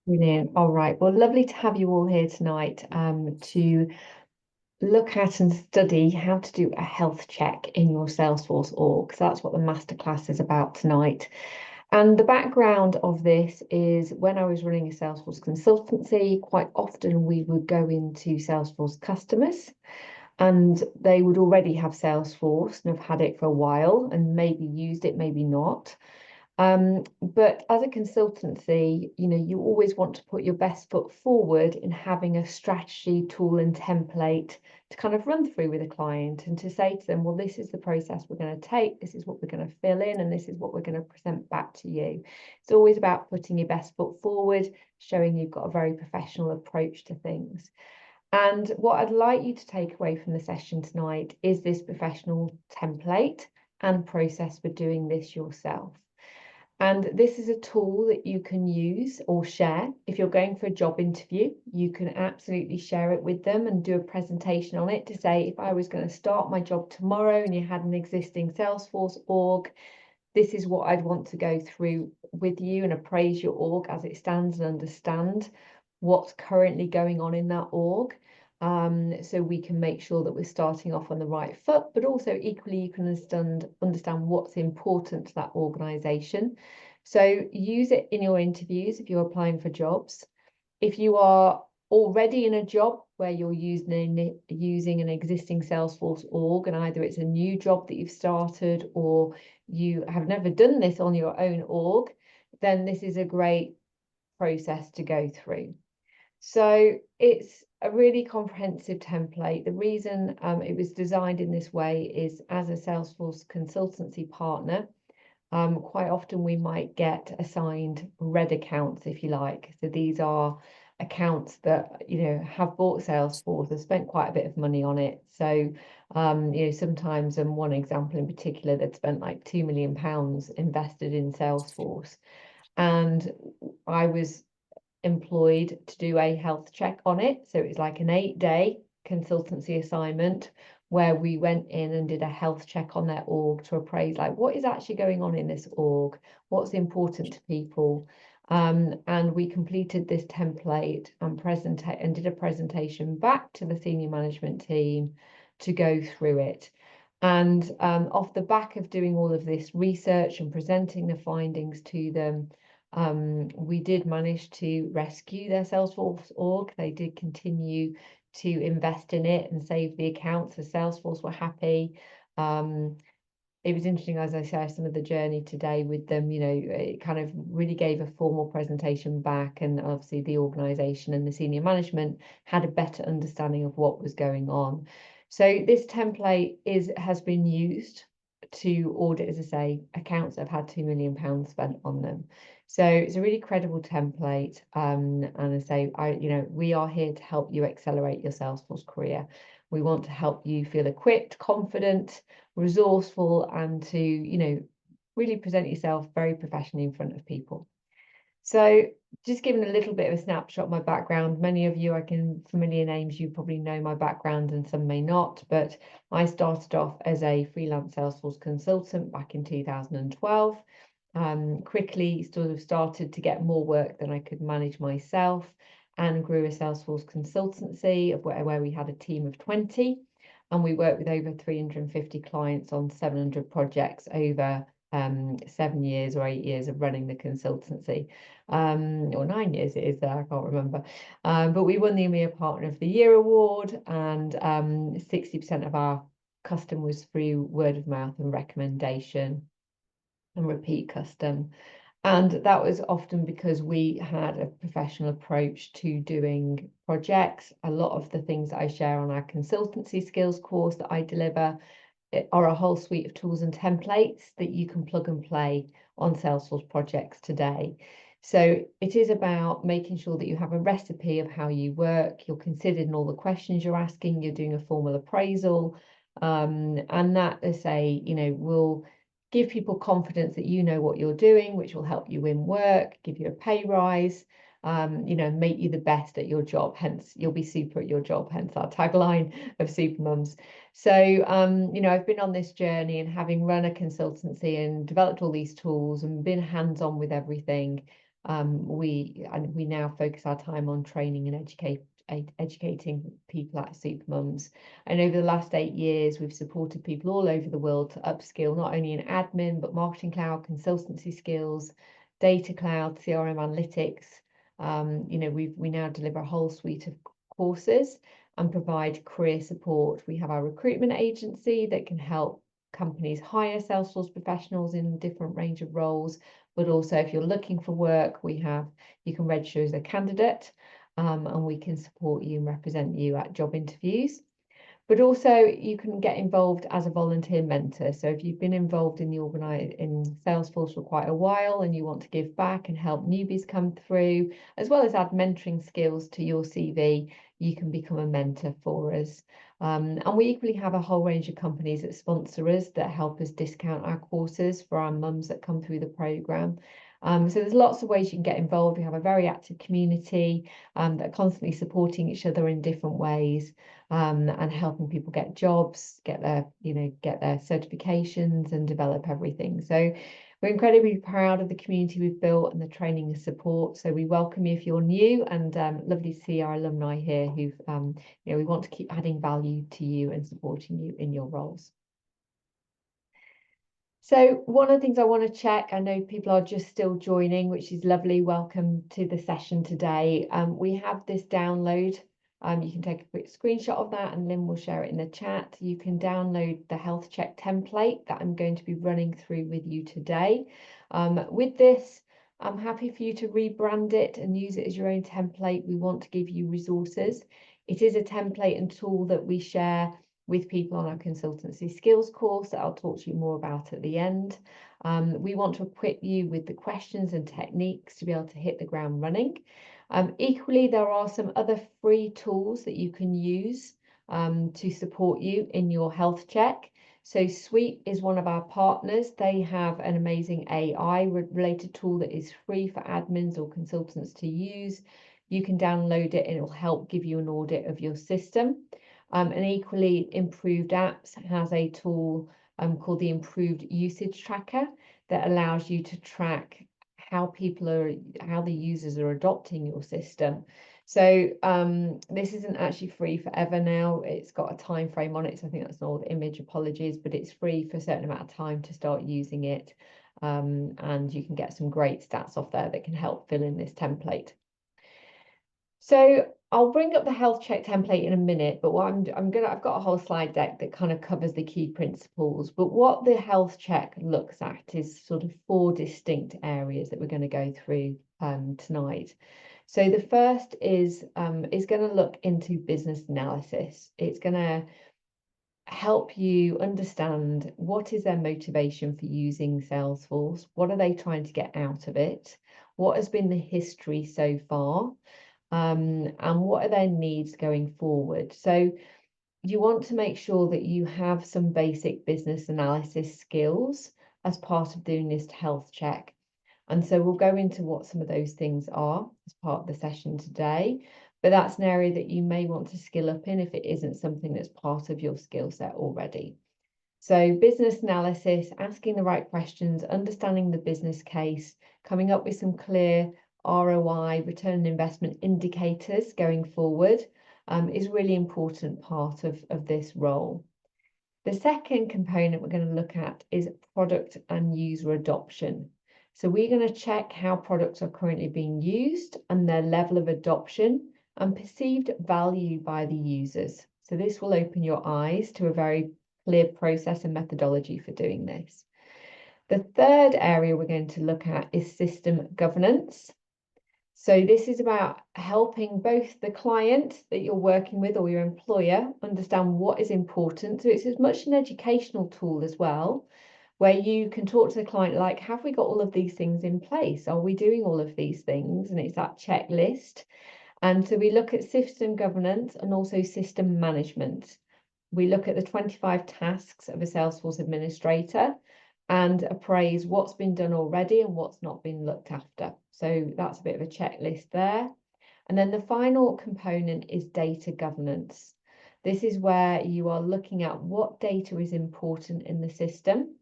Brilliant. All right. Well, lovely to have you all here tonight to look at and study how to do a health check in your Salesforce org. So that's what the masterclass is about tonight. And the background of this is when I was running a Salesforce consultancy, quite often we would go into Salesforce customers and they would already have Salesforce and have had it for a while and maybe used it, maybe not. But as a consultancy, you always want to put your best foot forward in having a strategy, tool, and template to kind of run through with a client and to say to them, well, this is the process we're going to take, this is what we're going to fill in, and this is what we're going to present back to you. It's always about putting your best foot forward, showing you've got a very professional approach to things. And what I'd like you to take away from the session tonight is this professional template and process for doing this yourself. And this is a tool that you can use or share. If you're going for a job interview, you can absolutely share it with them and do a presentation on it to say, if I was going to start my job tomorrow and you had an existing Salesforce org, this is what I'd want to go through with you and appraise your org as it stands and understand what's currently going on in that org. So we can make sure that we're starting off on the right foot, but also equally you can understand what's important to that organisation. So use it in your interviews if you're applying for jobs. If you are already in a job where you're using an existing Salesforce org, and either it's a new job that you've started or you have never done this on your own org, then this is a great process to go through. So it's a really comprehensive template. The reason it was designed in this way is as a Salesforce consultancy partner, quite often we might get assigned red accounts, if you like. So these are accounts that, have bought Salesforce, have spent quite a bit of money on it. So, sometimes, and one example in particular, they'd spent like £2 million invested in Salesforce. And I was employed to do a health check on it. So it was like an 8-day consultancy assignment where we went in and did a health check on their org to appraise like what is actually going on in this org, what's important to people. And we completed this template and did a presentation back to the senior management team to go through it. And off the back of doing all of this research and presenting the findings to them, we did manage to rescue their Salesforce org. They did continue to invest in it and save the accounts. The Salesforce were happy. It was interesting, as I share some of the journey today with them, it kind of really gave a formal presentation back, and obviously the organization and the senior management had a better understanding of what was going on. So this template has been used to audit, as I say, accounts that have had £2 million spent on them. So it's a really credible template. And I say, we are here to help you accelerate your Salesforce career. We want to help you feel equipped, confident, resourceful, and to, really present yourself very professionally in front of people. So just giving a little bit of a snapshot of my background. Many of you, familiar names, you probably know my background and some may not, but I started off as a freelance Salesforce consultant back in 2012. Quickly sort of started to get more work than I could manage myself and grew a Salesforce consultancy where we had a team of 20 and we worked with over 350 clients on 700 projects over 7 years or 8 years of running the consultancy, or 9 years it is there, I can't remember. But we won the EMEA Partner of the Year award, and 60% of our custom was through word of mouth and recommendation and repeat custom. And that was often because we had a professional approach to doing projects. A lot of the things that I share on our consultancy skills course that I deliver are a whole suite of tools and templates that you can plug and play on Salesforce projects today. So it is about making sure that you have a recipe of how you work, you're considered in all the questions you're asking, you're doing a formal appraisal, and that, as I say, will give people confidence that you know what you're doing, which will help you win work, give you a pay rise, make you the best at your job. Hence, you'll be super at your job. Hence our tagline of Super Mums. So, I've been on this journey, and having run a consultancy and developed all these tools and been hands-on with everything, We now focus our time on training and educating people at Supermums. And over the last 8 years, we've supported people all over the world to upskill, not only in admin, but marketing cloud, consultancy skills, data cloud, CRM analytics. We now deliver a whole suite of courses and provide career support. We have our recruitment agency that can help companies hire Salesforce professionals in different range of roles, but also if you're looking for work, you can register as a candidate, and we can support you and represent you at job interviews. But also you can get involved as a volunteer mentor. So if you've been involved in Salesforce for quite a while and you want to give back and help newbies come through, as well as add mentoring skills to your CV, you can become a mentor for us. And we equally have a whole range of companies that sponsor us, that help us discount our courses for our mums that come through the programme. So there's lots of ways you can get involved. We have a very active community that are constantly supporting each other in different ways, and helping people get jobs, get their certifications and develop everything. So we're incredibly proud of the community we've built and the training and support. So we welcome you if you're new, and lovely to see our alumni here who've, we want to keep adding value to you and supporting you in your roles. So one of the things I want to check, I know people are just still joining, which is lovely. Welcome to the session today. We have this download. You can take a quick screenshot of that and Lynn will share it in the chat. You can download the health check template that I'm going to be running through with you today. With this, I'm happy for you to rebrand it and use it as your own template. We want to give you resources. It is a template and tool that we share with people on our consultancy skills course that I'll talk to you more about at the end. We want to equip you with the questions and techniques to be able to hit the ground running. Equally, there are some other free tools that you can use to support you in your health check. So Sweep is one of our partners. They have an amazing AI related tool that is free for admins or consultants to use. You can download it and it will help give you an audit of your system. And equally, Improved Apps has a tool called the Improved Usage Tracker that allows you to track how the users are adopting your system. So this isn't actually free forever now. It's got a time frame on it. So I think that's an old image, apologies, but it's free for a certain amount of time to start using it. And you can get some great stats off there that can help fill in this template. So I'll bring up the health check template in a minute, but what I've got a whole slide deck that kind of covers the key principles. But what the health check looks at is sort of 4 distinct areas that we're going to go through tonight. So the first is going to look into business analysis. It's going to help you understand what is their motivation for using Salesforce, what are they trying to get out of it, what has been the history so far, and what are their needs going forward. So you want to make sure that you have some basic business analysis skills as part of doing this health check. And so we'll go into what some of those things are as part of the session today, but that's an area that you may want to skill up in if it isn't something that's part of your skill set already. So business analysis, asking the right questions, understanding the business case, coming up with some clear ROI, return on investment indicators going forward, is really important part of this role. The second component we're going to look at is product and user adoption. So we're going to check how products are currently being used and their level of adoption and perceived value by the users. So this will open your eyes to a very clear process and methodology for doing this. The third area we're going to look at is system governance. So this is about helping both the client that you're working with or your employer understand what is important. So it's as much an educational tool as well, where you can talk to the client like, have we got all of these things in place? Are we doing all of these things? And it's that checklist. And so we look at system governance and also system management. We look at the 25 tasks of a Salesforce administrator and appraise what's been done already and what's not been looked after. So that's a bit of a checklist there. And then the final component is data governance. This is where you are looking at what data is important in the system,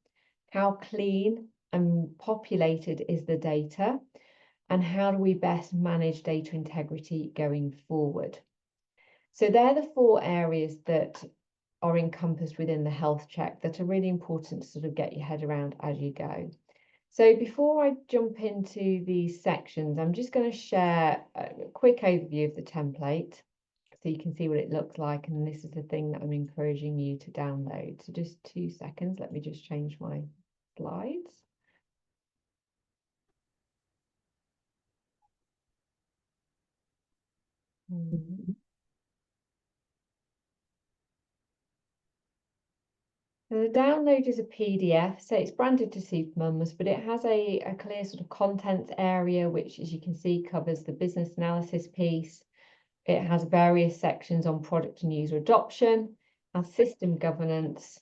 how clean and populated is the data, and how do we best manage data integrity going forward. So they're the 4 areas that are encompassed within the health check that are really important to sort of get your head around as you go. So before I jump into these sections, I'm just going to share a quick overview of the template so you can see what it looks like. And this is the thing that I'm encouraging you to download. So just 2 seconds, let me just change my slides. So the download is a PDF, so it's branded to Supermums, but it has a clear sort of contents area, which, as you can see, covers the business analysis piece. It has various sections on product and user adoption, and system governance,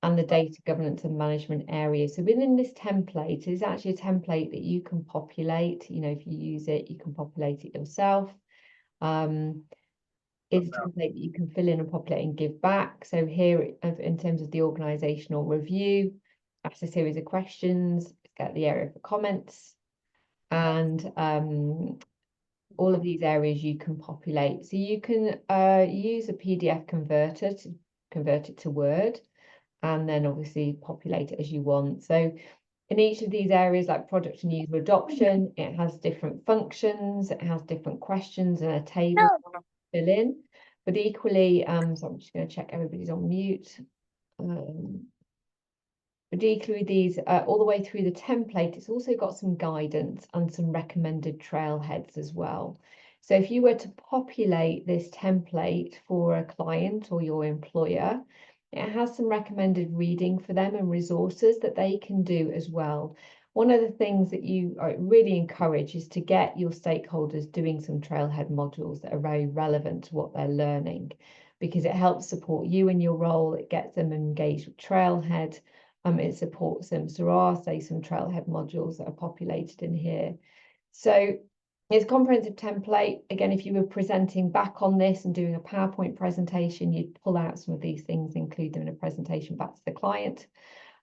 and the data governance and management area. So within this template, it is actually a template that you can populate. You know, if you use it, you can populate it yourself. It's a template that you can fill in and populate and give back. So here, in terms of the organizational review, ask a series of questions, get the area for comments, and all of these areas you can populate. So you can use a PDF converter to convert it to Word, and then obviously populate it as you want. So in each of these areas, like product and user adoption, it has different functions, it has different questions and a table to fill in. But equally, so I'm just going to check everybody's on mute. But equally, these all the way through the template, it's also got some guidance and some recommended trailheads as well. So if you were to populate this template for a client or your employer, it has some recommended reading for them and resources that they can do as well. One of the things that you really encourage is to get your stakeholders doing some trailhead modules that are very relevant to what they're learning, because it helps support you in your role. It gets them engaged with trailhead. It supports them. So there are, say, some trailhead modules that are populated in here. So it's a comprehensive template. Again, if you were presenting back on this and doing a PowerPoint presentation, you'd pull out some of these things, include them in a presentation back to the client.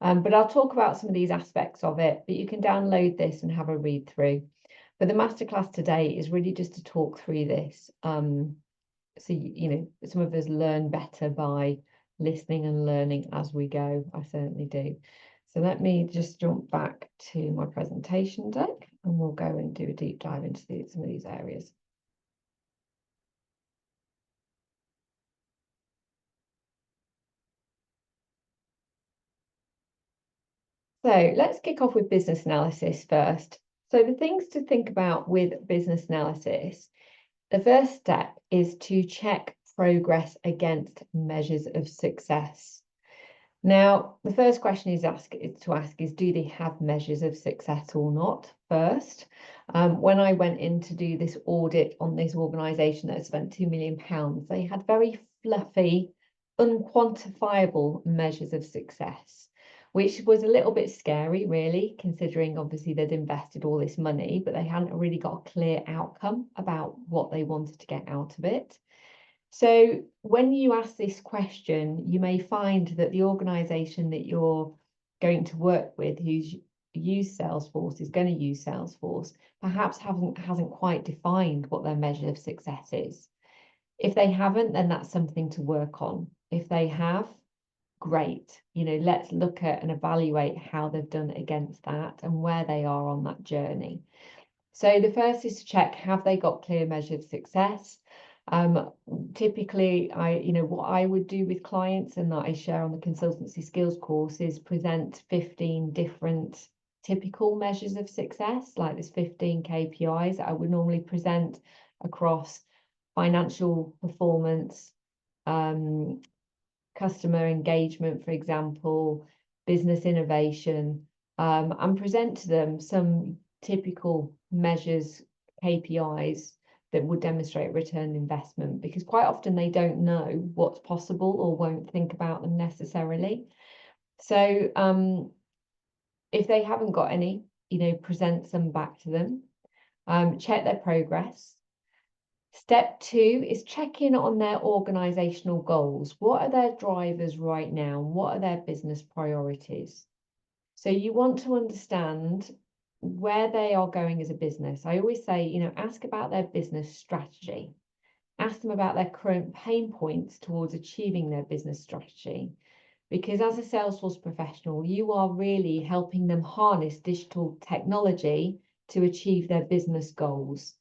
But I'll talk about some of these aspects of it, but you can download this and have a read through. But the masterclass today is really just to talk through this. So, you know, some of us learn better by listening and learning as we go. I certainly do. So let me just jump back to my presentation deck and we'll go and do a deep dive into some of these areas. So let's kick off with business analysis first. So the things to think about with business analysis, the first step is to check progress against measures of success. Now, the first question is to ask is, do they have measures of success or not first? When I went in to do this audit on this organisation that spent £2 million, they had very fluffy, unquantifiable measures of success, which was a little bit scary, really, considering obviously they'd invested all this money, but they hadn't really got a clear outcome about what they wanted to get out of it. So when you ask this question, you may find that the organisation that you're going to work with, who's used Salesforce, is going to use Salesforce, perhaps hasn't quite defined what their measure of success is. If they haven't, then that's something to work on. If they have, great. You know, let's look at and evaluate how they've done against that and where they are on that journey. So the first is to check, have they got clear measure of success? Typically, what I would do with clients and that I share on the consultancy skills course is present 15 different typical measures of success, like there's 15 KPIs that I would normally present across financial performance, customer engagement, for example, business innovation, and present to them some typical measures, KPIs that would demonstrate return on investment, because quite often they don't know what's possible or won't think about them necessarily. So if they haven't got any, present some back to them, check their progress. Step 2 is check in on their organizational goals. What are their drivers right now? What are their business priorities? So you want to understand where they are going as a business. I always say, you know, ask about their business strategy. Ask them about their current pain points towards achieving their business strategy. Because as a Salesforce professional, you are really helping them harness digital technology to achieve their business goals.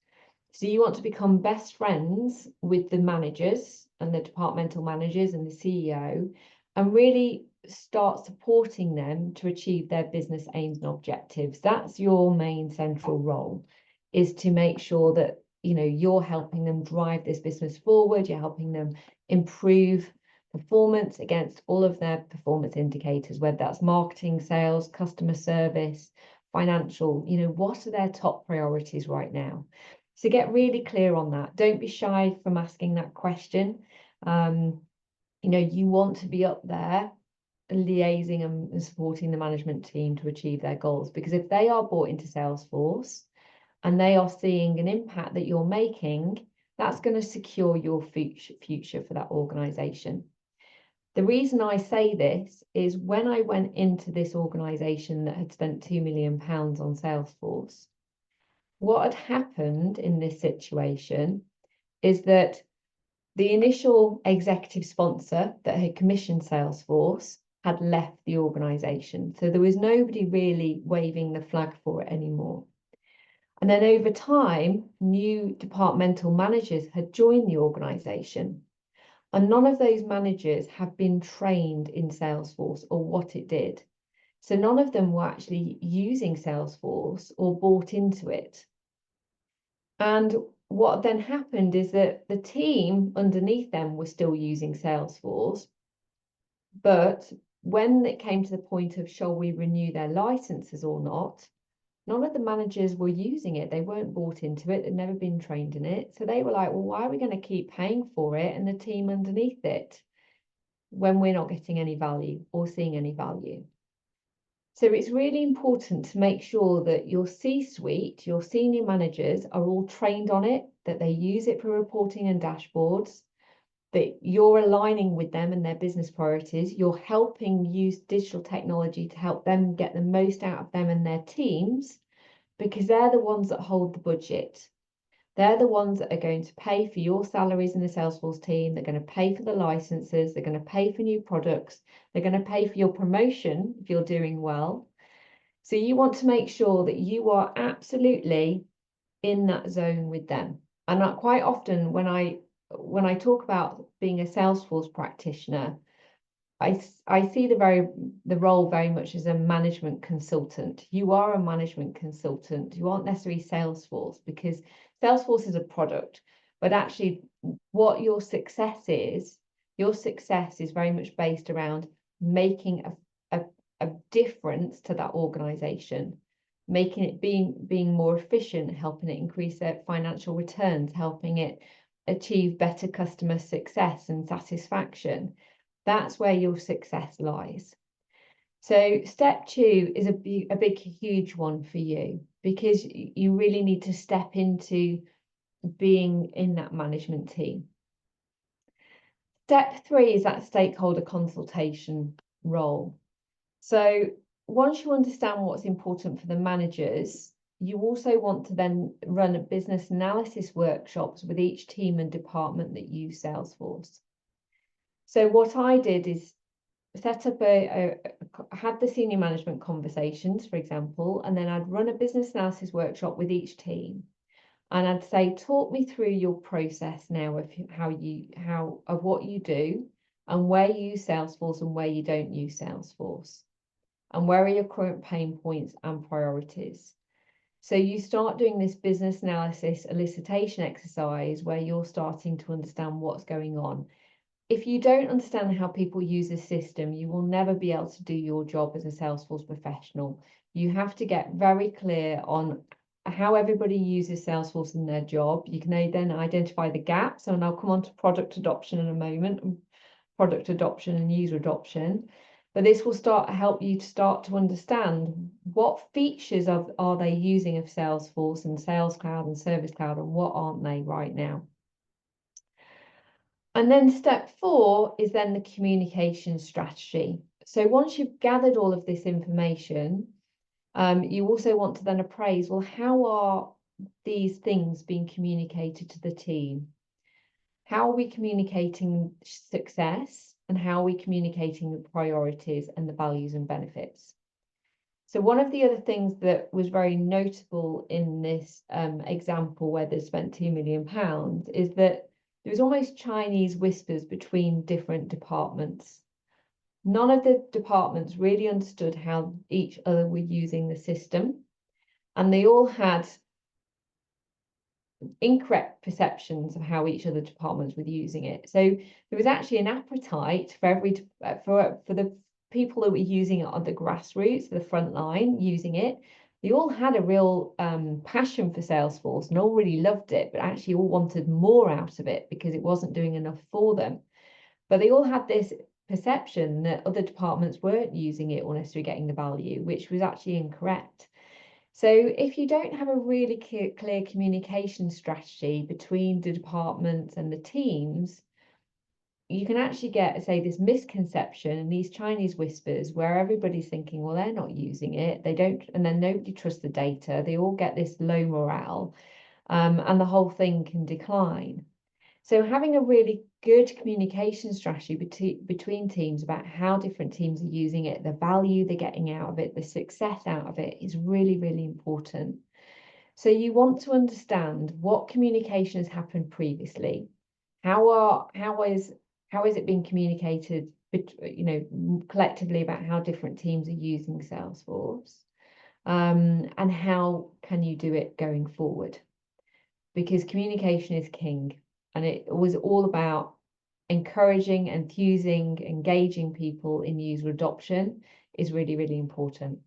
So you want to become best friends with the managers and the departmental managers and the CEO, and really start supporting them to achieve their business aims and objectives. That's your main central role, is to make sure that, you know, you're helping them drive this business forward, you're helping them improve performance against all of their performance indicators, whether that's marketing, sales, customer service, financial, you know, what are their top priorities right now? So get really clear on that. Don't be shy from asking that question. You know, you want to be up there liaising and supporting the management team to achieve their goals, because if they are bought into Salesforce and they are seeing an impact that you're making, that's going to secure your future for that organization. The reason I say this is when I went into this organization that had spent £2 million on Salesforce, what had happened in this situation is that the initial executive sponsor that had commissioned Salesforce had left the organization. So there was nobody really waving the flag for it anymore. And then over time, new departmental managers had joined the organization. And none of those managers have been trained in Salesforce or what it did. So none of them were actually using Salesforce or bought into it. And what then happened is that the team underneath them were still using Salesforce, but when it came to the point of shall we renew their licenses or not, none of the managers were using it. They weren't bought into it. They'd never been trained in it. So they were like, well, why are we going to keep paying for it and the team underneath it when we're not getting any value or seeing any value? So it's really important to make sure that your C-suite, your senior managers, are all trained on it, that they use it for reporting and dashboards, that you're aligning with them and their business priorities. You're helping use digital technology to help them get the most out of them and their teams, because they're the ones that hold the budget. They're the ones that are going to pay for your salaries in the Salesforce team. They're going to pay for the licenses. They're going to pay for new products. They're going to pay for your promotion if you're doing well. So you want to make sure that you are absolutely in that zone with them. And quite often when I talk about being a Salesforce practitioner, I see the role very much as a management consultant. You are a management consultant. You aren't necessarily Salesforce, because Salesforce is a product, but actually what your success is very much based around making a difference to that organization, making it being more efficient, helping it increase their financial returns, helping it achieve better customer success and satisfaction. That's where your success lies. So step 2 is a big, huge one for you, because you really need to step into being in that management team. Step 3 is that stakeholder consultation role. So once you understand what's important for the managers, you also want to then run a business analysis workshops with each team and department that use Salesforce. So what I did is set up had the senior management conversations, for example, and then I'd run a business analysis workshop with each team. And I'd say, talk me through your process now of what you do and where you use Salesforce and where you don't use Salesforce. And where are your current pain points and priorities? So you start doing this business analysis elicitation exercise where you're starting to understand what's going on. If you don't understand how people use a system, you will never be able to do your job as a Salesforce professional. You have to get very clear on how everybody uses Salesforce in their job. You can then identify the gaps, and I'll come on to product adoption in a moment, product adoption and user adoption. But this will help you to start to understand what features are they using of Salesforce and Sales Cloud and Service Cloud, and what aren't they right now. And then step 4 is then the communication strategy. So once you've gathered all of this information, You also want to then appraise, well, how are these things being communicated to the team? How are we communicating success, and how are we communicating the priorities and the values and benefits? So one of the other things that was very notable in this example where they spent £2 million is that there was almost Chinese whispers between different departments. None of the departments really understood how each other were using the system, and they all had incorrect perceptions of how each other departments were using it. So there was actually an appetite for for the people that were using it on the grassroots, the front line using it. They all had a real passion for Salesforce and all really loved it, but actually all wanted more out of it because it wasn't doing enough for them. But they all had this perception that other departments weren't using it or necessarily getting the value, which was actually incorrect. So if you don't have a really clear communication strategy between the departments and the teams, you can actually get, say, this misconception and these Chinese whispers where everybody's thinking, well, they're not using it, they don't, and then nobody trusts the data, they all get this low morale, and the whole thing can decline. So having a really good communication strategy between teams about how different teams are using it, the value they're getting out of it, the success out of it is really, really important. So you want to understand what communication has happened previously. How is it being communicated, collectively about how different teams are using Salesforce, and how can you do it going forward? Because communication is king. And it was all about encouraging, enthusing, engaging people in user adoption is really, really important.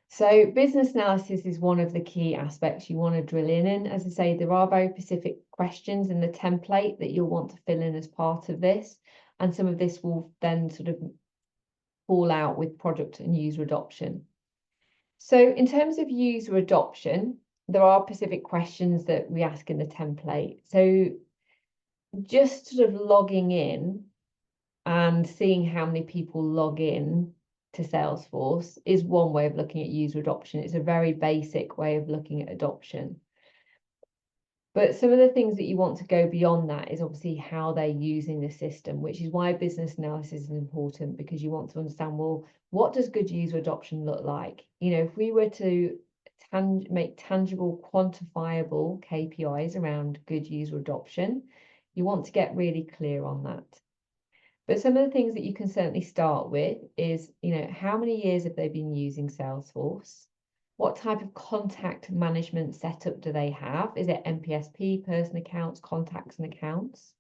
So business analysis is one of the key aspects you want to drill in. As I say, there are very specific questions in the template that you'll want to fill in as part of this. And some of this will then sort of fall out with product and user adoption. So in terms of user adoption, there are specific questions that we ask in the template. So just sort of logging in and seeing how many people log in to Salesforce is one way of looking at user adoption. It's a very basic way of looking at adoption. But some of the things that you want to go beyond that is obviously how they're using the system, which is why business analysis is important, because you want to understand, well, what does good user adoption look like? If we were to make tangible, quantifiable KPIs around good user adoption, you want to get really clear on that. But some of the things that you can certainly start with is, how many years have they been using Salesforce? What type of contact management setup do they have? Is it MPSP, person accounts, contacts and accounts?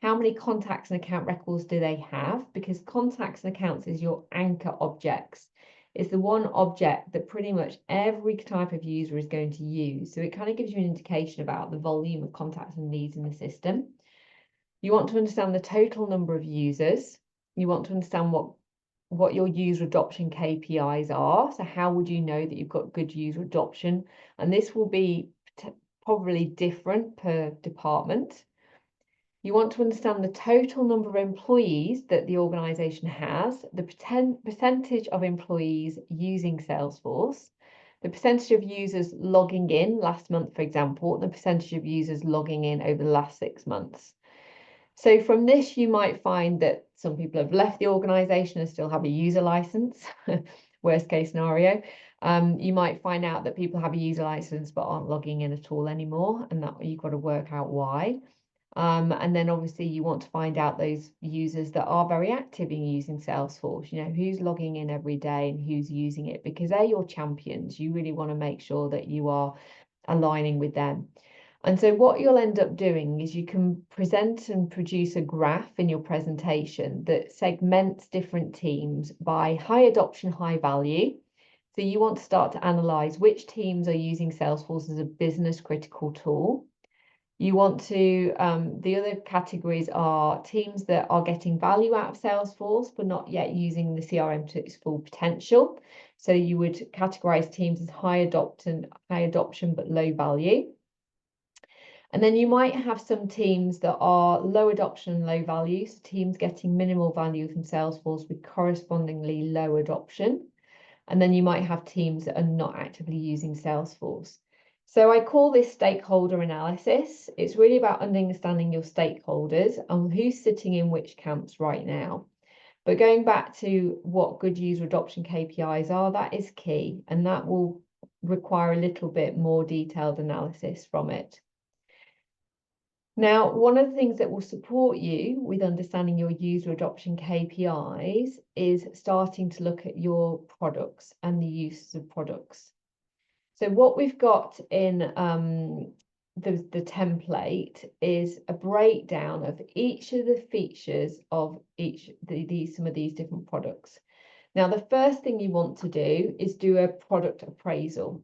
How many contacts and account records do they have? Because contacts and accounts is your anchor objects. It's the one object that pretty much every type of user is going to use. So it kind of gives you an indication about the volume of contacts and needs in the system. You want to understand the total number of users. You want to understand what your user adoption KPIs are. So how would you know that you've got good user adoption? And this will be probably different per department. You want to understand the total number of employees that the organization has, the percentage of employees using Salesforce, the percentage of users logging in last month, for example, and the percentage of users logging in over the last 6 months. So from this, you might find that some people have left the organization and still have a user license, worst case scenario. You might find out that people have a user license but aren't logging in at all anymore, and that you've got to work out why. And then obviously you want to find out those users that are very active in using Salesforce, who's logging in every day and who's using it, because they're your champions. You really want to make sure that you are aligning with them. And so what you'll end up doing is you can present and produce a graph in your presentation that segments different teams by high adoption, high value. So you want to start to analyze which teams are using Salesforce as a business critical tool. You want to, the other categories are teams that are getting value out of Salesforce, but not yet using the CRM to its full potential. So you would categorize teams as high adoption, but low value. And then you might have some teams that are low adoption and low value, so teams getting minimal value from Salesforce with correspondingly low adoption. And then you might have teams that are not actively using Salesforce. So I call this stakeholder analysis. It's really about understanding your stakeholders and who's sitting in which camps right now. But going back to what good user adoption KPIs are, that is key, and that will require a little bit more detailed analysis from it. Now, one of the things that will support you with understanding your user adoption KPIs is starting to look at your products and the use of products. So what we've got in the template is a breakdown of each of the features of some of these different products. Now, the first thing you want to do is do a product appraisal.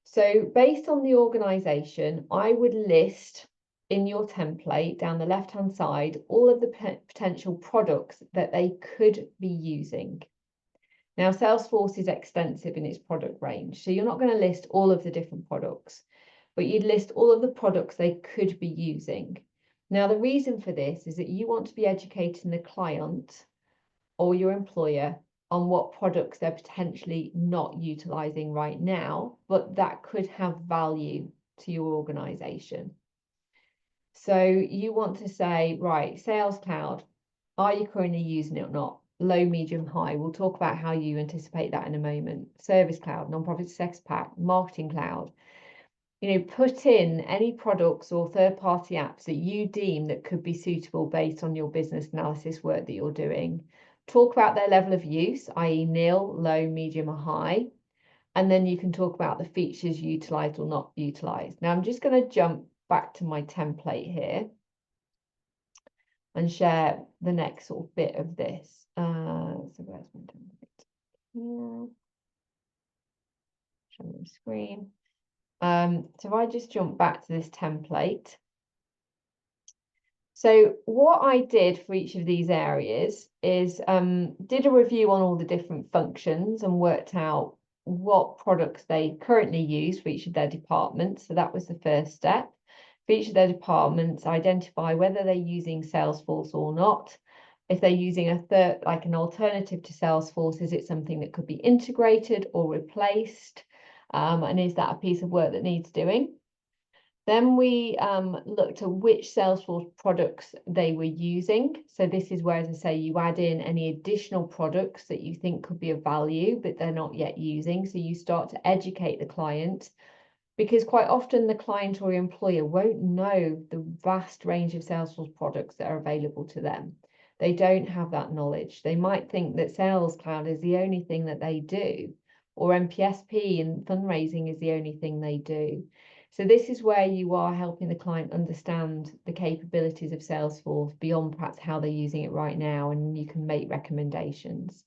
So based on the organization, I would list in your template down the left-hand side all of the potential products that they could be using. Now, Salesforce is extensive in its product range, so you're not going to list all of the different products, but you'd list all of the products they could be using. Now, the reason for this is that you want to be educating the client or your employer on what products they're potentially not utilizing right now, but that could have value to your organization. So you want to say, right, Sales Cloud, are you currently using it or not? Low, medium, high. We'll talk about how you anticipate that in a moment. Service Cloud, Nonprofit Success Pack, Marketing Cloud. Put in any products or third-party apps that you deem that could be suitable based on your business analysis work that you're doing. Talk about their level of use, i.e. nil, low, medium, or high. And then you can talk about the features utilized or not utilized. Now I'm just going to jump back to my template here and share the next sort of bit of this. So where's my template? Here. Show the screen. So if I just jump back to this template. So what I did for each of these areas is did a review on all the different functions and worked out what products they currently use for each of their departments. So that was the first step. For each of their departments, identify whether they're using Salesforce or not. If they're using a third, like an alternative to Salesforce, is it something that could be integrated or replaced? And is that a piece of work that needs doing? Then we looked at which Salesforce products they were using. So this is where, as I say, you add in any additional products that you think could be of value, but they're not yet using. So you start to educate the client, because quite often the client or employer won't know the vast range of Salesforce products that are available to them. They don't have that knowledge. They might think that Sales Cloud is the only thing that they do, or MPSP and fundraising is the only thing they do. So this is where you are helping the client understand the capabilities of Salesforce beyond perhaps how they're using it right now, and you can make recommendations.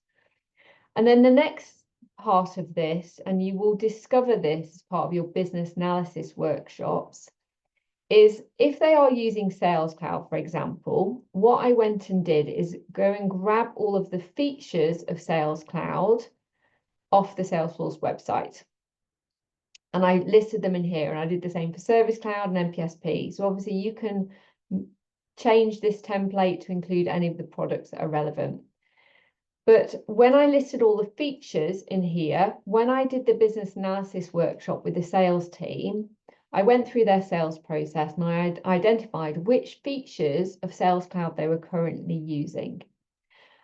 And then the next part of this, and you will discover this as part of your business analysis workshops, is if they are using Sales Cloud, for example, what I went and did is go and grab all of the features of Sales Cloud off the Salesforce website. And I listed them in here, and I did the same for Service Cloud and MPSP. So obviously you can change this template to include any of the products that are relevant. But when I listed all the features in here, when I did the business analysis workshop with the sales team, I went through their sales process and I identified which features of Sales Cloud they were currently using.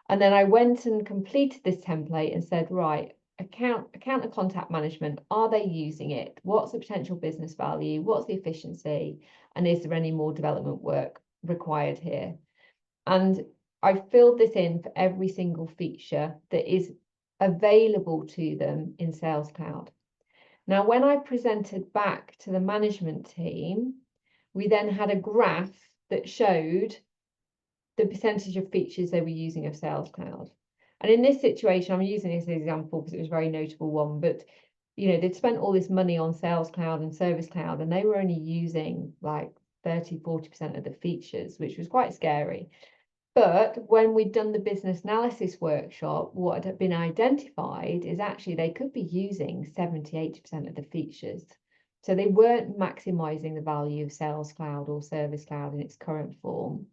And then I went and completed this template and said, right, account and contact management, are they using it? What's the potential business value? What's the efficiency? And is there any more development work required here? And I filled this in for every single feature that is available to them in Sales Cloud. Now, when I presented back to the management team, we then had a graph that showed the percentage of features they were using of Sales Cloud. And in this situation, I'm using this as an example because it was a very notable one, but they'd spent all this money on Sales Cloud and Service Cloud, and they were only using like 30–40% of the features, which was quite scary. But when we'd done the business analysis workshop, what had been identified is actually they could be using 70–80% of the features. So they weren't maximizing the value of Sales Cloud or Service Cloud in its current form.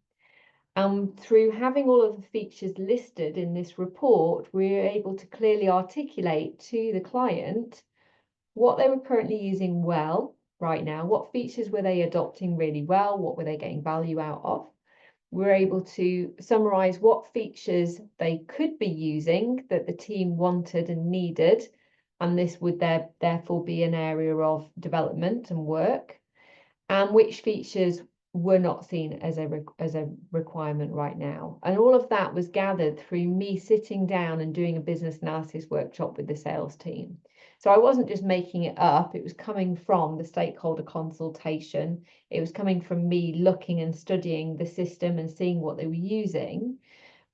Through having all of the features listed in this report, we're able to clearly articulate to the client what they were currently using well right now, what features were they adopting really well, what were they getting value out of. We're able to summarize what features they could be using that the team wanted and needed, and this would therefore be an area of development and work, and which features were not seen as a requirement right now. And all of that was gathered through me sitting down and doing a business analysis workshop with the sales team. So I wasn't just making it up, it was coming from the stakeholder consultation. It was coming from me looking and studying the system and seeing what they were using,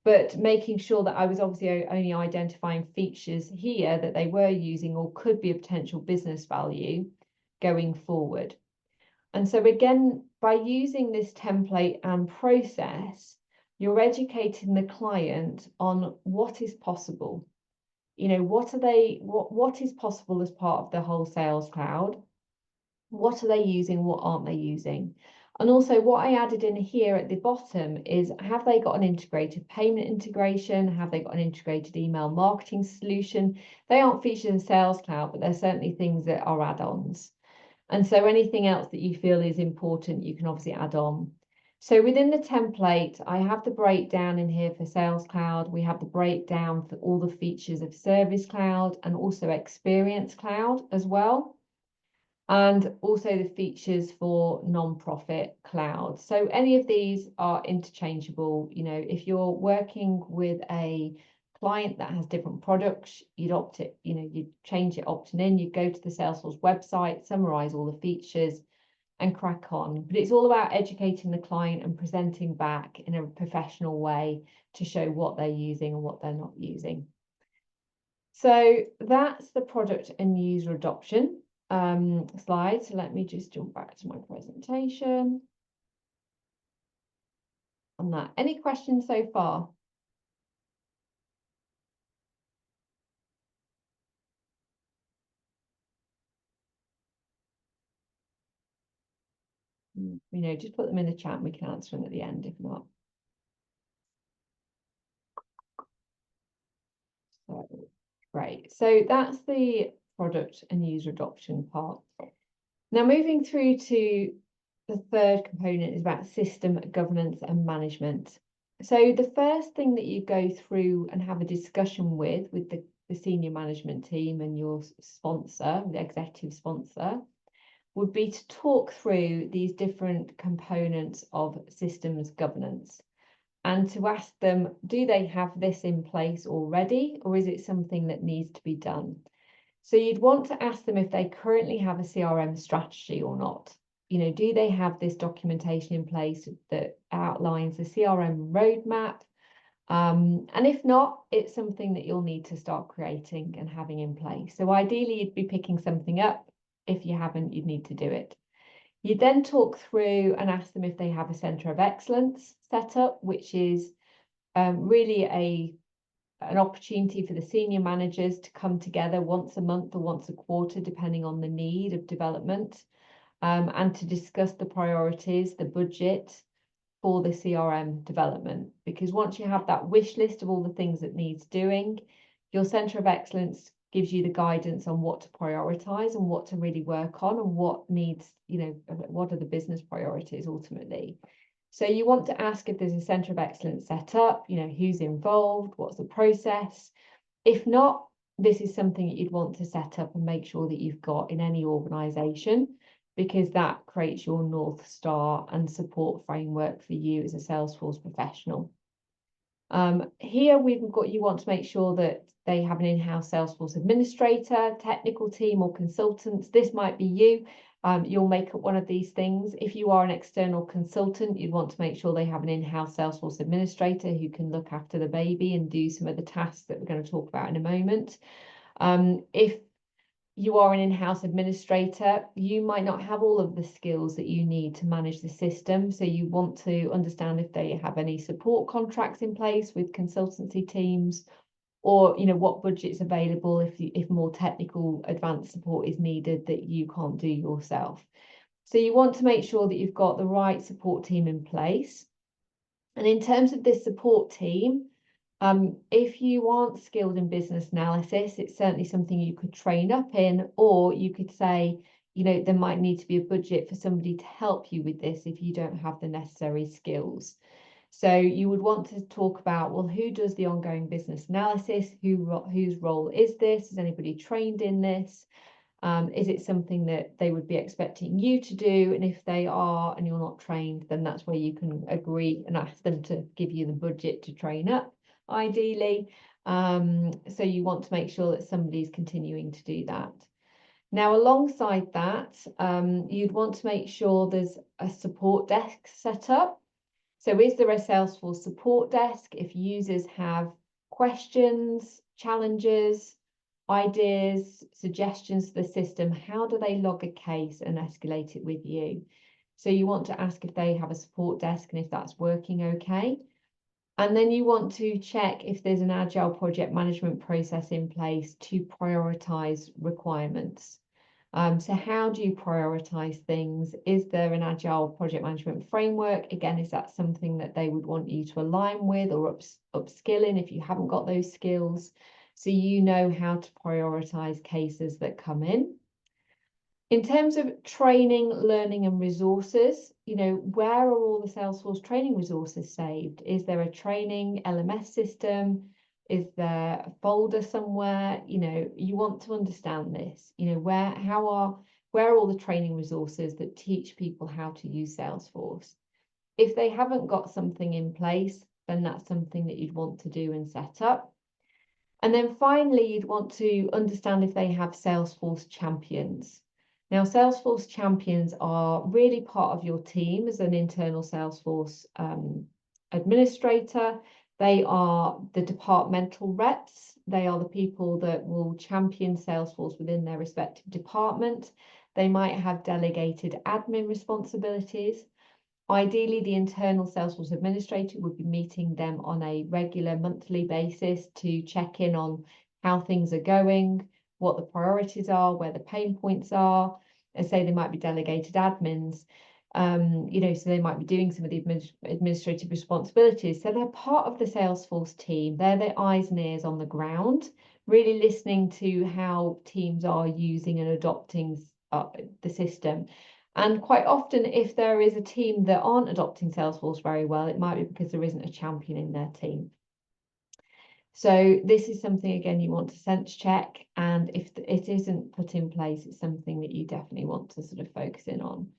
but making sure that I was obviously only identifying features here that they were using or could be a potential business value going forward. And so again, by using this template and process, you're educating the client on what is possible. What is possible as part of the whole Sales Cloud? What are they using? What aren't they using? And also what I added in here at the bottom is, have they got an integrated payment integration? Have they got an integrated email marketing solution? They aren't featured in Sales Cloud, but they're certainly things that are add-ons. And so anything else that you feel is important, you can obviously add on. So within the template, I have the breakdown in here for Sales Cloud. We have the breakdown for all the features of Service Cloud and also Experience Cloud as well. And also the features for non-profit cloud. So any of these are interchangeable. If you're working with a client that has different products, you'd change it opting in, you go to the Salesforce website, summarize all the features and crack on. But it's all about educating the client and presenting back in a professional way to show what they're using and what they're not using. So that's the product and user adoption slide. So let me just jump back to my presentation on that. Any questions so far? Just put them in the chat and we can answer them at the end if not. So, great. So that's the product and user adoption part. Now moving through to the third component is about system governance and management. So the first thing that you go through and have a discussion with the senior management team and your sponsor, the executive sponsor, would be to talk through these different components of systems governance and to ask them, do they have this in place already, or is it something that needs to be done? So you'd want to ask them if they currently have a CRM strategy or not. Do they have this documentation in place that outlines the CRM roadmap? And if not, it's something that you'll need to start creating and having in place. So ideally, you'd be picking something up. If you haven't, you'd need to do it. You then talk through and ask them if they have a centre of excellence set up, which is really an opportunity for the senior managers to come together once a month or once a quarter, depending on the need of development, and to discuss the priorities, the budget for the CRM development. Because once you have that wish list of all the things that needs doing, your centre of excellence gives you the guidance on what to prioritize and what to really work on and what needs, what are the business priorities ultimately. So you want to ask if there's a centre of excellence set up, who's involved, what's the process. If not, this is something that you'd want to set up and make sure that you've got in any organisation, because that creates your North Star and support framework for you as a Salesforce professional. Here you want to make sure that they have an in-house Salesforce administrator, technical team or consultants. This might be you. You'll make up one of these things. If you are an external consultant, you'd want to make sure they have an in-house Salesforce administrator who can look after the baby and do some of the tasks that we're going to talk about in a moment. If you are an in-house administrator, you might not have all of the skills that you need to manage the system. So you want to understand if they have any support contracts in place with consultancy teams, or what budget's available if more technical advanced support is needed that you can't do yourself. So you want to make sure that you've got the right support team in place. And in terms of this support team, if you aren't skilled in business analysis, it's certainly something you could train up in, or you could say, you know, there might need to be a budget for somebody to help you with this if you don't have the necessary skills. So you would want to talk about, well, who does the ongoing business analysis? Whose role is this? Is anybody trained in this? Is it something that they would be expecting you to do? And if they are and you're not trained, then that's where you can agree and ask them to give you the budget to train up, ideally. So you want to make sure that somebody's continuing to do that. Now, alongside that, you'd want to make sure there's a support desk set up. So is there a Salesforce support desk if users have questions, challenges, ideas, suggestions to the system? How do they log a case and escalate it with you? So you want to ask if they have a support desk and if that's working okay. And then you want to check if there's an agile project management process in place to prioritize requirements. So how do you prioritize things? Is there an agile project management framework? Again, is that something that they would want you to align with or upskill in if you haven't got those skills? So you know how to prioritize cases that come in. In terms of training, learning, and resources, you know, where are all the Salesforce training resources saved? Is there a training LMS system? Is there a folder somewhere? You know, you want to understand this. You know, where are all the training resources that teach people how to use Salesforce? If they haven't got something in place, then that's something that you'd want to do and set up. And then finally, you'd want to understand if they have Salesforce champions. Now, Salesforce champions are really part of your team as an internal Salesforce administrator. They are the departmental reps. They are the people that will champion Salesforce within their respective department. They might have delegated admin responsibilities. Ideally, the internal Salesforce administrator would be meeting them on a regular monthly basis to check in on how things are going, what the priorities are, where the pain points are. And say they might be delegated admins, you know, so they might be doing some of the administrative responsibilities. So they're part of the Salesforce team. They're the eyes and ears on the ground, really listening to how teams are using and adopting the system. And quite often, if there is a team that aren't adopting Salesforce very well, it might be because there isn't a champion in their team. So this is something, again, you want to sense check. And if it isn't put in place, it's something that you definitely want to sort of focus in on.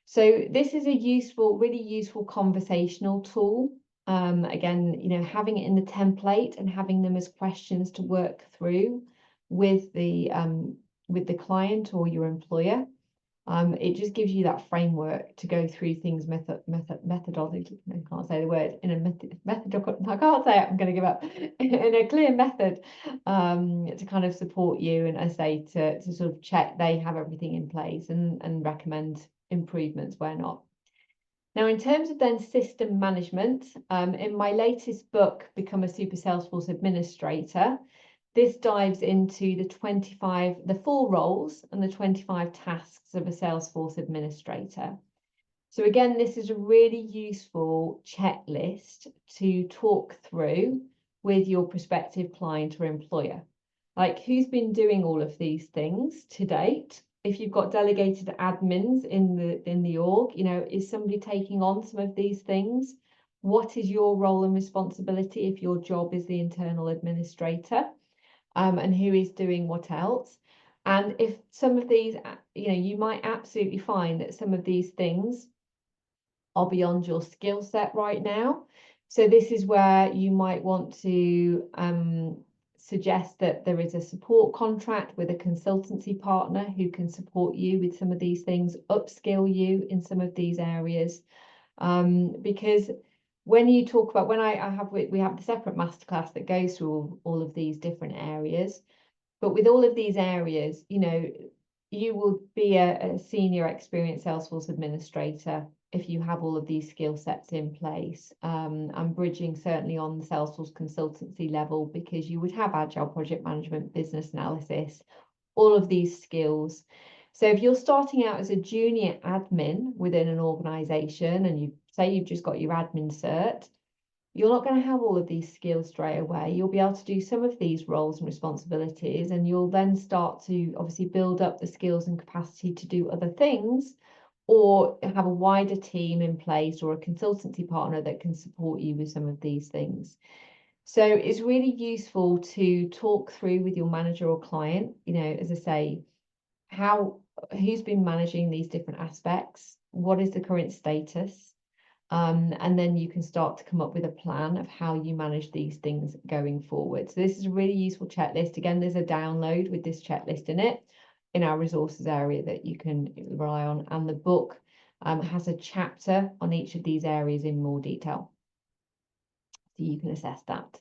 So this is a useful, really useful conversational tool. Again, you know, having it in the template and having them as questions to work through with the client or your employer. It just gives you that framework to go through things methodologically. I can't say the word in a method. I can't say it. I'm going to give up. In a clear method, to kind of support you, and I say to sort of check they have everything in place and recommend improvements where not. Now, in terms of then system management, in my latest book, Become a Super Salesforce Administrator, this dives into the 4 roles and the 25 tasks of a Salesforce administrator. So again, this is a really useful checklist to talk through with your prospective client or employer. Like, who's been doing all of these things to date? If you've got delegated admins in the org, you know, is somebody taking on some of these things? What is your role and responsibility if your job is the internal administrator? And who is doing what else? And if some of these, you know, you might absolutely find that some of these things are beyond your skill set right now. So this is where you might want to suggest that there is a support contract with a consultancy partner who can support you with some of these things, upskill you in some of these areas. Because when you talk about, we have the separate masterclass that goes through all of these different areas, but with all of these areas, you know, you will be a senior experienced Salesforce administrator if you have all of these skill sets in place. And bridging certainly on the Salesforce consultancy level, because you would have agile project management, business analysis, all of these skills. So if you're starting out as a junior admin within an organization and you say you've just got your admin cert, you're not going to have all of these skills straight away. You'll be able to do some of these roles and responsibilities, and you'll then start to obviously build up the skills and capacity to do other things, or have a wider team in place or a consultancy partner that can support you with some of these things. So it's really useful to talk through with your manager or client, as I say, who's been managing these different aspects, what is the current status, and then you can start to come up with a plan of how you manage these things going forward. So this is a really useful checklist. Again, there's a download with this checklist in it in our resources area that you can rely on, and the book has a chapter on each of these areas in more detail, so you can assess that.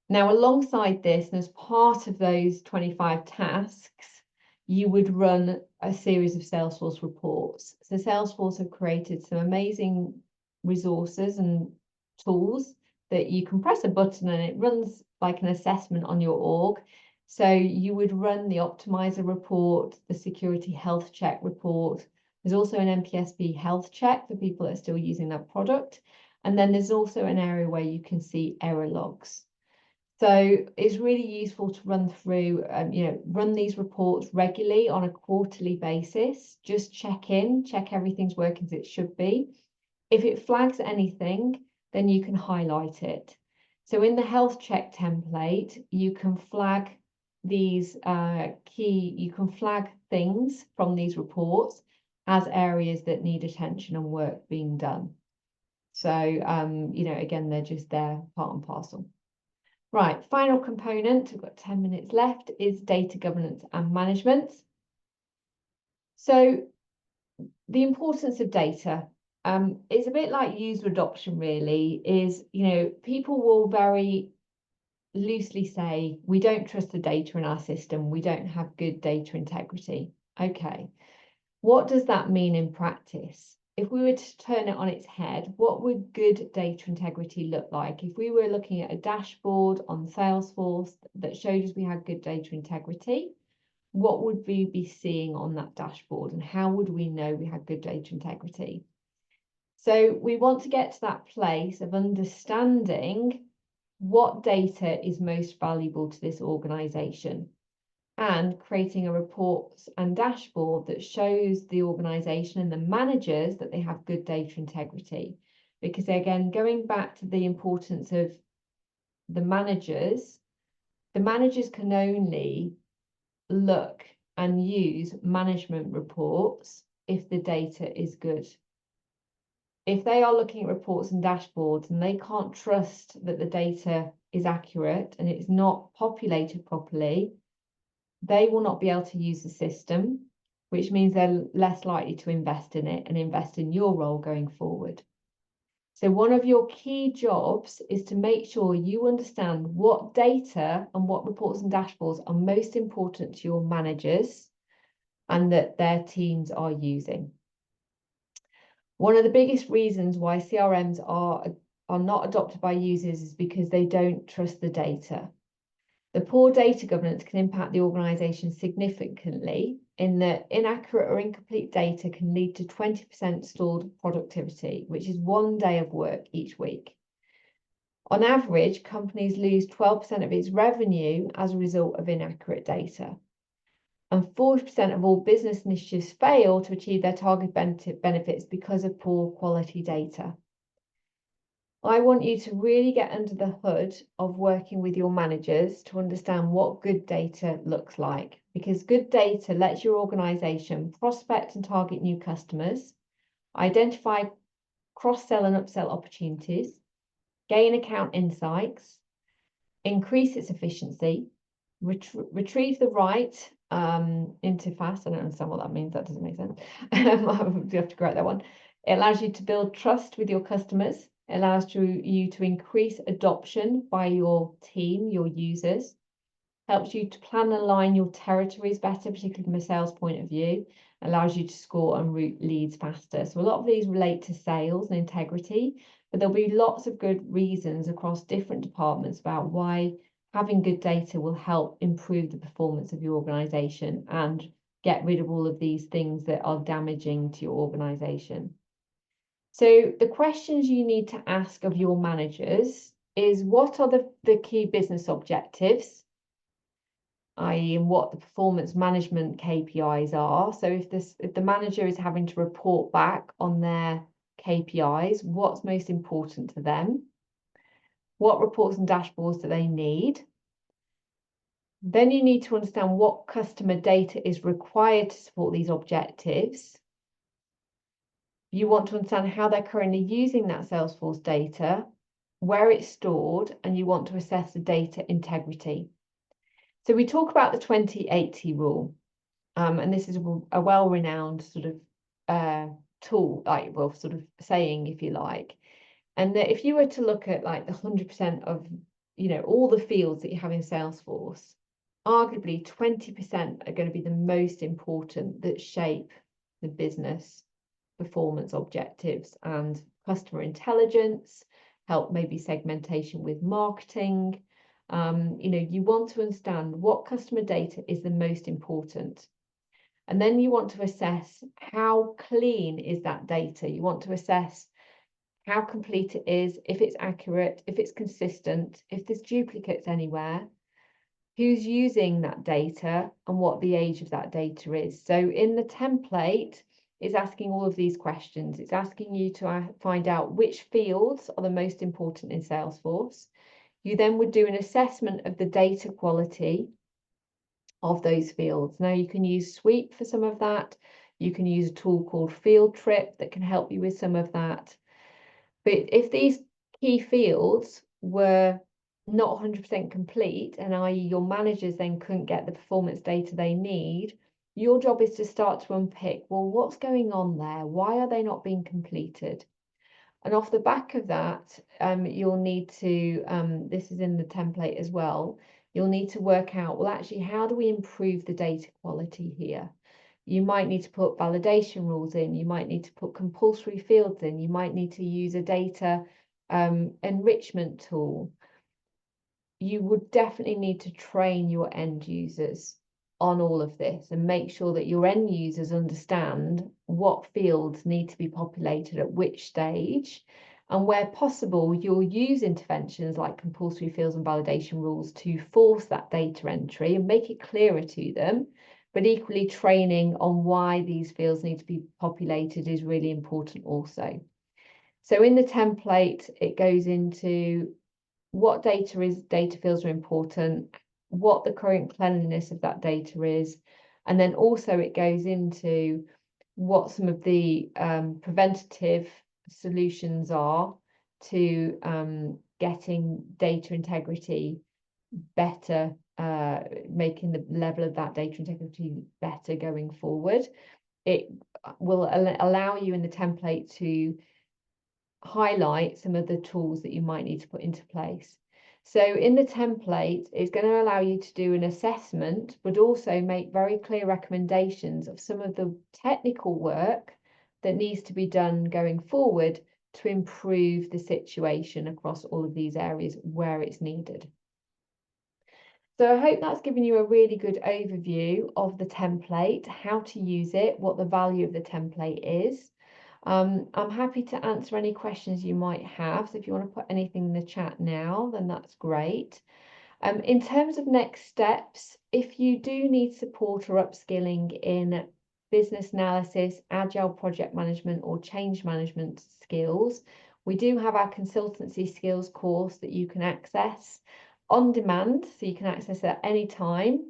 Now, alongside this, and as part of those 25 tasks, you would run a series of Salesforce reports. So Salesforce have created some amazing resources and tools that you can press a button and it runs like an assessment on your org. So you would run the optimizer report, the security health check report. There's also an NPSB health check for people that are still using that product. And then there's also an area where you can see error logs. So it's really useful to run through, run these reports regularly on a quarterly basis. Just check everything's working as it should be. If it flags anything, then you can highlight it. So in the health check template, you can flag these you can flag things from these reports as areas that need attention and work being done. So, again, they're just there, part and parcel. Right, final component, we've got 10 minutes left, is data governance and management. So the importance of data is a bit like user adoption, really, is, people will very loosely say, we don't trust the data in our system, we don't have good data integrity. Okay, what does that mean in practice? If we were to turn it on its head, what would good data integrity look like? If we were looking at a dashboard on Salesforce that showed us we had good data integrity, what would we be seeing on that dashboard, and how would we know we had good data integrity? So we want to get to that place of understanding what data is most valuable to this organization, and creating a report and dashboard that shows the organization and the managers that they have good data integrity. Because again, going back to the importance of the managers can only look and use management reports if the data is good. If they are looking at reports and dashboards and they can't trust that the data is accurate and it's not populated properly, they will not be able to use the system, which means they're less likely to invest in it and invest in your role going forward. So one of your key jobs is to make sure you understand what data and what reports and dashboards are most important to your managers and that their teams are using. One of the biggest reasons why CRMs are not adopted by users is because they don't trust the data. The poor data governance can impact the organisation significantly, in that inaccurate or incomplete data can lead to 20% stalled productivity, which is 1 day of work each week. On average, companies lose 12% of its revenue as a result of inaccurate data. And 40% of all business initiatives fail to achieve their target benefits because of poor quality data. I want you to really get under the hood of working with your managers to understand what good data looks like, because good data lets your organization prospect and target new customers, identify cross-sell and upsell opportunities, gain account insights, increase its efficiency, retrieve the right interface. I don't understand what that means. That doesn't make sense. You have to correct that one. It allows you to build trust with your customers. It allows you to increase adoption by your team, your users. Helps you to plan and align your territories better, particularly from a sales point of view. Allows you to score and route leads faster. So a lot of these relate to sales and integrity, but there'll be lots of good reasons across different departments about why having good data will help improve the performance of your organization and get rid of all of these things that are damaging to your organization. So the questions you need to ask of your managers is, what are the key business objectives, i.e. what the performance management KPIs are. So if the manager is having to report back on their KPIs, what's most important to them? What reports and dashboards do they need? Then you need to understand what customer data is required to support these objectives. You want to understand how they're currently using that Salesforce data, where it's stored, and you want to assess the data integrity. So we talk about the 20/80 rule, and this is a well-renowned sort of tool, like, well, sort of saying, if you like. And that if you were to look at like the 100% of, all the fields that you have in Salesforce, arguably 20% are going to be the most important that shape the business performance objectives and customer intelligence, help maybe segmentation with marketing. You want to understand what customer data is the most important. And then you want to assess how clean is that data. You want to assess how complete it is, if it's accurate, if it's consistent, if there's duplicates anywhere, who's using that data, and what the age of that data is. So in the template, it's asking all of these questions. It's asking you to find out which fields are the most important in Salesforce. You then would do an assessment of the data quality of those fields. Now you can use Sweep for some of that. You can use a tool called Field Trip that can help you with some of that. But if these key fields were not 100% complete, and i.e. your managers then couldn't get the performance data they need, your job is to start to unpick, well, what's going on there? Why are they not being completed? And off the back of that, you'll need to, this is in the template as well, you'll need to work out, well, actually, how do we improve the data quality here? You might need to put validation rules in, you might need to put compulsory fields in, you might need to use a data enrichment tool. You would definitely need to train your end users on all of this and make sure that your end users understand what fields need to be populated at which stage. And where possible, you'll use interventions like compulsory fields and validation rules to force that data entry and make it clearer to them. But equally, training on why these fields need to be populated is really important also. So in the template, it goes into what data fields are important, what the current cleanliness of that data is, and then also it goes into what some of the preventative solutions are to getting data integrity better, making the level of that data integrity better going forward. It will allow you in the template to highlight some of the tools that you might need to put into place. So in the template, it's going to allow you to do an assessment, but also make very clear recommendations of some of the technical work that needs to be done going forward to improve the situation across all of these areas where it's needed. So I hope that's given you a really good overview of the template, how to use it, what the value of the template is. I'm happy to answer any questions you might have. So if you want to put anything in the chat now, then that's great. In terms of next steps, if you do need support or upskilling in business analysis, agile project management, or change management skills, we do have our consultancy skills course that you can access on demand. So you can access it at any time.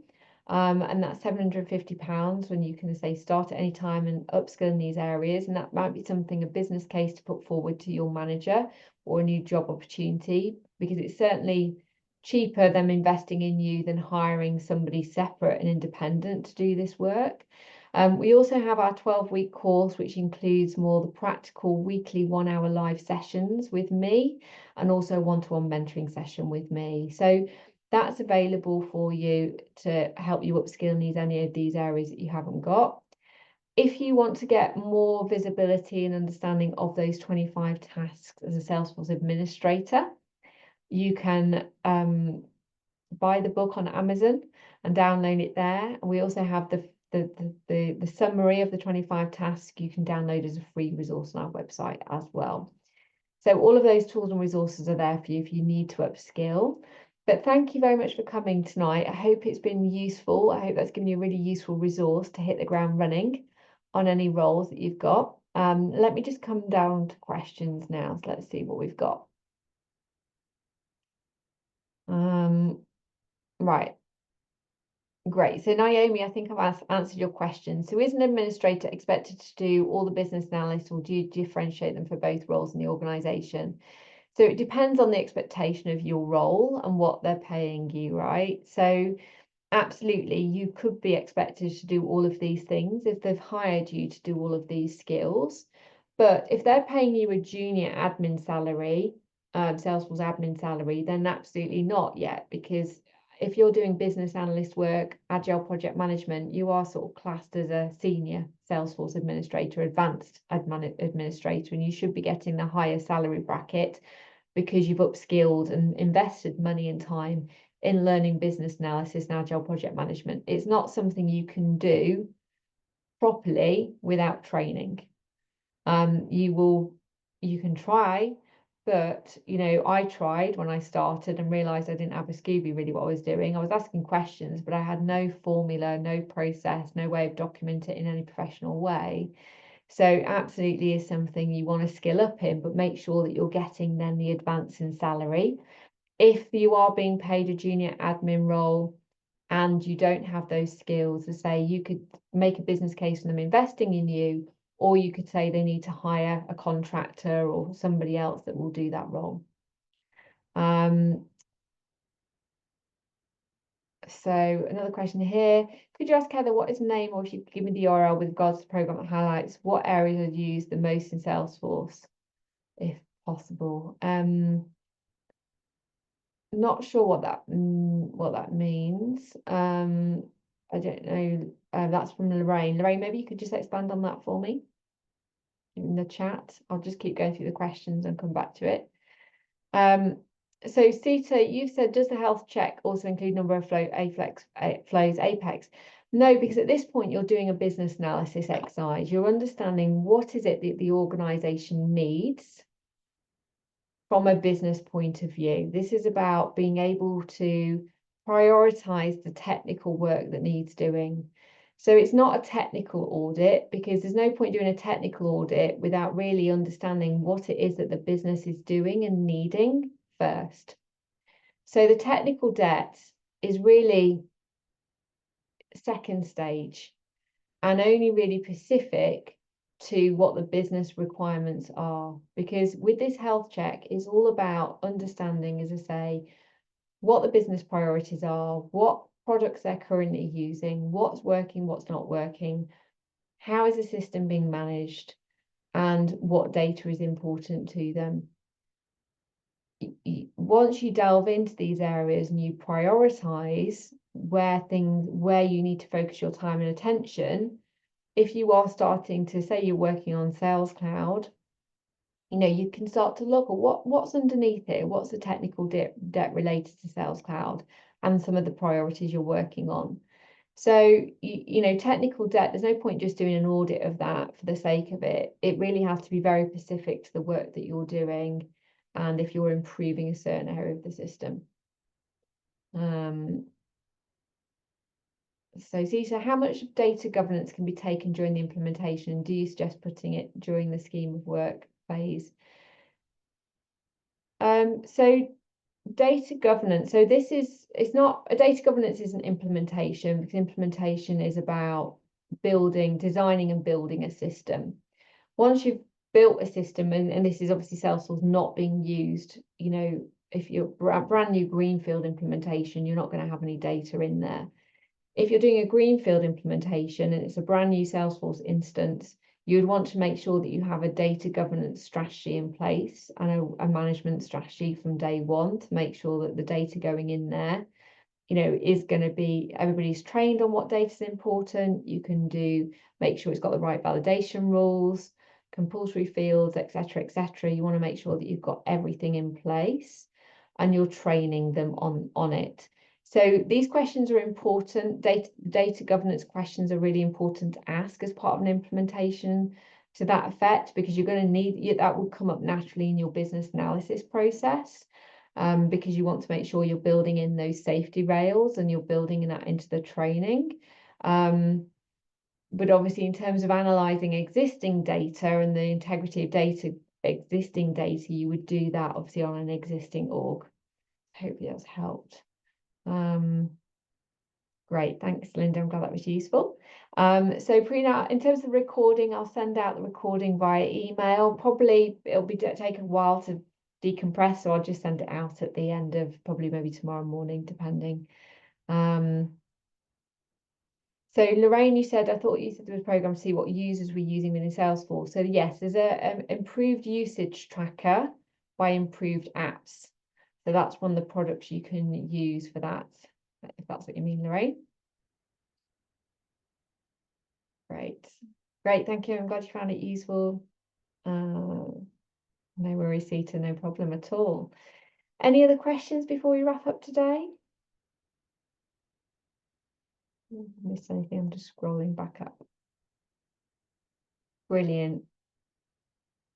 And that's £750 when you can say start at any time and upskill in these areas. And that might be something, a business case to put forward to your manager or a new job opportunity, because it's certainly cheaper than investing in you than hiring somebody separate and independent to do this work. We also have our 12-week course, which includes more the practical weekly 1-hour live sessions with me and also one-to-one mentoring session with me. So that's available for you to help you upskill in any of these areas that you haven't got. If you want to get more visibility and understanding of those 25 tasks as a Salesforce administrator, you can buy the book on Amazon and download it there. And we also have the the summary of the 25 tasks you can download as a free resource on our website as well. So all of those tools and resources are there for you if you need to upskill. But thank you very much for coming tonight. I hope it's been useful. I hope that's given you a really useful resource to hit the ground running on any roles that you've got. Let me just come down to questions now. So let's see what we've got. Right. Great. So Naomi, I think I've answered your question. So is an administrator expected to do all the business analysts, or do you differentiate them for both roles in the organization? So it depends on the expectation of your role and what they're paying you, right? So absolutely, you could be expected to do all of these things if they've hired you to do all of these skills. But if they're paying you a junior admin salary, Salesforce admin salary, then absolutely not yet, because if you're doing business analyst work, agile project management, you are sort of classed as a senior Salesforce administrator, advanced administrator, and you should be getting the higher salary bracket because you've upskilled and invested money and time in learning business analysis and agile project management. It's not something you can do properly without training. You can try, but I tried when I started and realized I didn't have a Scooby really what I was doing. I was asking questions, but I had no formula, no process, no way of documenting it in any professional way. So absolutely is something you want to skill up in, but make sure that you're getting then the advance in salary. If you are being paid a junior admin role and you don't have those skills, to say you could make a business case for them investing in you, or you could say they need to hire a contractor or somebody else that will do that role. So another question here. Could you ask Heather what is the name, or if you could give me the URL with regards to the program that highlights what areas are used the most in Salesforce, if possible? Not sure what that means. I don't know. That's from Lorraine. Lorraine, maybe you could just expand on that for me in the chat. I'll just keep going through the questions and come back to it. So Sita, you said, does the health check also include number of flows, Apex? No, because at this point you're doing a business analysis exercise. You're understanding what is it that the organization needs from a business point of view. This is about being able to prioritize the technical work that needs doing. So it's not a technical audit, because there's no point doing a technical audit without really understanding what it is that the business is doing and needing first. So the technical debt is really second stage and only really specific to what the business requirements are, because with this health check is all about understanding, as I say, what the business priorities are, what products they're currently using, what's working, what's not working, how is the system being managed, and what data is important to them. Once you delve into these areas and you prioritize where you need to focus your time and attention, if you are starting to say you're working on Sales Cloud, you can start to look at what's underneath here, what's the technical debt related to Sales Cloud and some of the priorities you're working on. So, technical debt, there's no point just doing an audit of that for the sake of it. It really has to be very specific to the work that you're doing and if you're improving a certain area of the system. So Zita, how much data governance can be taken during the implementation? Do you suggest putting it during the scheme of work phase? So data governance, so data governance isn't implementation, because implementation is about designing and building a system. Once you've built a system, and this is obviously Salesforce not being used, if you're brand new greenfield implementation, you're not going to have any data in there. If you're doing a greenfield implementation and it's a brand new Salesforce instance, you would want to make sure that you have a data governance strategy in place and a management strategy from day one to make sure that the data going in there, is going to be, everybody's trained on what data is important. You can make sure it's got the right validation rules, compulsory fields, etc., etc. You want to make sure that you've got everything in place and you're training them on it. So these questions are important. Data governance questions are really important to ask as part of an implementation to that effect, because you're going to need that will come up naturally in your business analysis process, because you want to make sure you're building in those safety rails and you're building that into the training. But obviously, in terms of analysing existing data and the integrity of existing data, you would do that obviously on an existing org. Hopefully that's helped. Great, thanks, Linda. I'm glad that was useful. So Prina, in terms of recording, I'll send out the recording via email. Probably it'll take a while to decompress, so I'll just send it out at the end of probably maybe tomorrow morning, depending. So Lorraine, you said, I thought you said there was a program to see what users were using within Salesforce. So yes, there's a improved usage tracker by Improved Apps. So that's one of the products you can use for that, if that's what you mean, Lorraine. Great. Great, thank you. I'm glad you found it useful. No worries, Sita, no problem at all. Any other questions before we wrap up today? Missed anything? I'm just scrolling back up. Brilliant.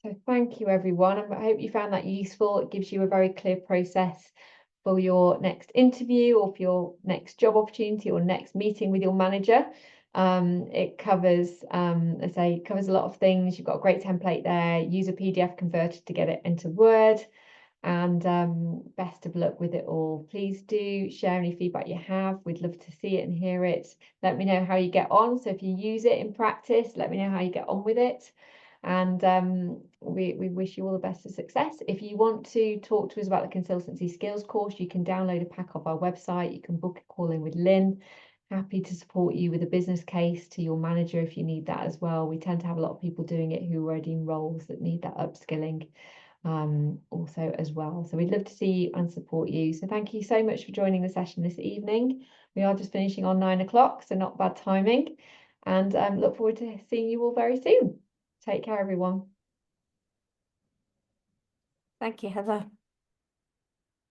So thank you, everyone. I hope you found that useful. It gives you a very clear process for your next interview or for your next job opportunity or next meeting with your manager. It covers, as I say, covers a lot of things. You've got a great template there. Use a PDF converter to get it into Word. And best of luck with it all. Please do share any feedback you have. We'd love to see it and hear it. Let me know how you get on. So if you use it in practice, let me know how you get on with it. And we wish you all the best of success. If you want to talk to us about the consultancy skills course, you can download a pack off our website. You can book a call in with Lynn. Happy to support you with a business case to your manager if you need that as well. We tend to have a lot of people doing it who are already in roles that need that upskilling also as well. So we'd love to see you and support you. So thank you so much for joining the session this evening. We are just finishing on 9 o'clock, so not bad timing. And look forward to seeing you all very soon. Take care, everyone. Thank you, Heather.